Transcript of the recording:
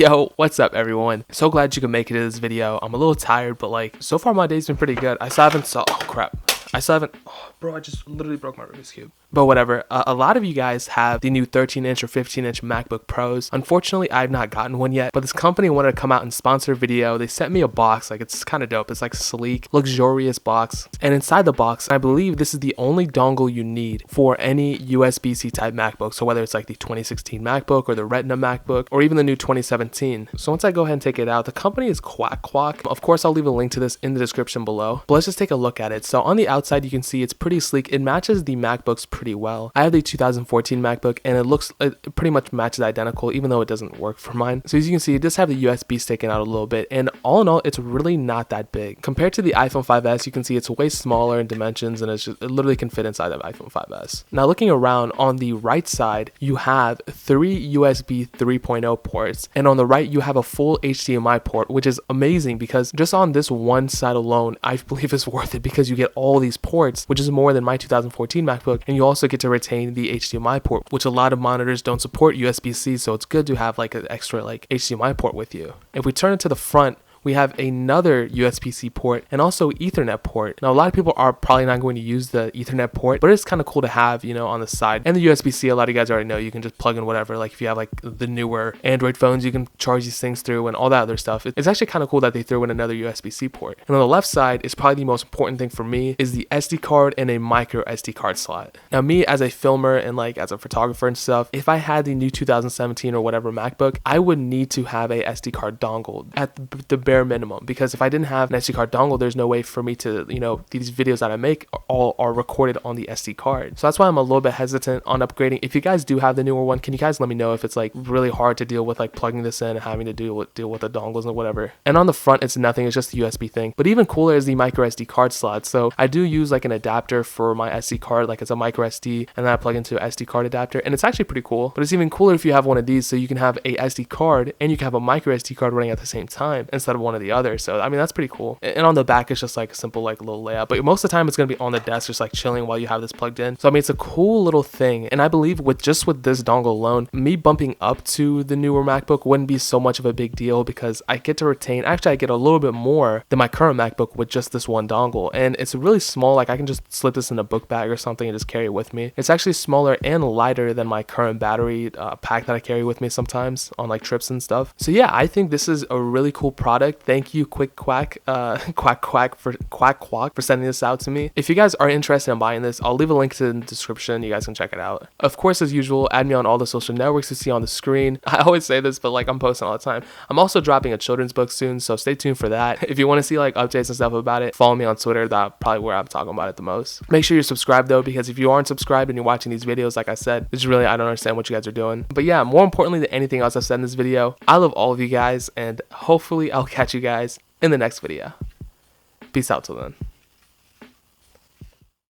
Yo, what's up everyone? So glad you could make it to this video. I'm a little tired, but like so far my day's been pretty good. I still haven't bro, I just literally broke my Rubik's Cube. But whatever, a lot of you guys have the new 13-inch or 15-inch MacBook Pros. Unfortunately, I've not gotten one yet, but this company wanted to come out and sponsor a video. They sent me a box, like it's kind of dope. It's like sleek, luxurious box. And inside the box, I believe this is the only dongle you need for any USB-C type MacBook. So whether it's like the 2016 MacBook or the Retina MacBook or even the new 2017. So once I go ahead and take it out, the company is QacQoc. Of course, I'll leave a link to this in the description below, but let's just take a look at it. So on the outside, you can see it's pretty sleek. It matches the MacBooks pretty well. I have the 2014 MacBook and it pretty much matches identical, even though it doesn't work for mine. So as you can see, it does have the USB sticking out a little bit, and all in all, it's really not that big. Compared to the iPhone 5S, you can see it's way smaller in dimensions, and it literally can fit inside the iPhone 5S. Now looking around, on the right side, you have 3 USB 3.0 ports, and on the right, you have a full HDMI port, which is amazing because just on this one side alone, I believe it's worth it because you get all these ports, which is more than my 2014 MacBook, and you also get to retain the HDMI port, which a lot of monitors don't support USB-C, so it's good to have like an extra like HDMI port with you. If we turn it to the front, we have another USB-C port and also Ethernet port. Now, a lot of people are probably not going to use the Ethernet port, but it's kind of cool to have, you know, on the side. And the USB-C, a lot of you guys already know, you can just plug in whatever. Like if you have like the newer Android phones, you can charge these things through and all that other stuff. It's actually kind of cool that they threw in another USB-C port. And on the left side is probably the most important thing for me is the SD card and a micro SD card slot. Now, me as a filmer and like as a photographer and stuff, if I had the new 2017 or whatever MacBook, I would need to have a SD card dongle at the bare minimum, because if I didn't have an SD card dongle, there's no way for me to, you know, these videos that I make all are recorded on the SD card. So that's why I'm a little bit hesitant on upgrading. If you guys do have the newer one, can you guys let me know if it's like really hard to deal with like plugging this in and having to deal with the dongles and whatever. And on the front, it's nothing, it's just the USB thing. But even cooler is the micro SD card slot. So I do use like an adapter for my SD card, like it's a micro SD, and then I plug into an SD card adapter, and it's actually pretty cool. But it's even cooler if you have one of these, so you can have a SD card and you can have a micro SD card running at the same time instead of one or the other. So I mean, that's pretty cool. And on the back, it's just like a simple like little layout, but most of the time it's going to be on the desk just like chilling while you have this plugged in. So I mean, it's a cool little thing, and I believe with this dongle alone, me bumping up to the newer MacBook wouldn't be so much of a big deal because I get to retain, actually I get a little bit more than my current MacBook with just this one dongle, and it's really small. Like I can just slip this in a book bag or something and just carry it with me. It's actually smaller and lighter than my current battery pack that I carry with me sometimes on like trips and stuff. So yeah, I think this is a really cool product. Thank you QacQoc for sending this out to me. If you guys are interested in buying this, I'll leave a link to in the description. You guys can check it out. Of course, as usual, add me on all the social networks you see on the screen. I always say this, but like I'm posting all the time. I'm also dropping a children's book soon, so stay tuned for that. If you want to see like updates and stuff about it, follow me on Twitter. That's probably where I'm talking about it the most. Make sure you're subscribed though, because if you aren't subscribed and you're watching these videos, like I said, it's really, I don't understand what you guys are doing. But yeah, more importantly than anything else I've said in this video, I love all of you guys, and hopefully I'll catch you guys in the next video. Peace out till then.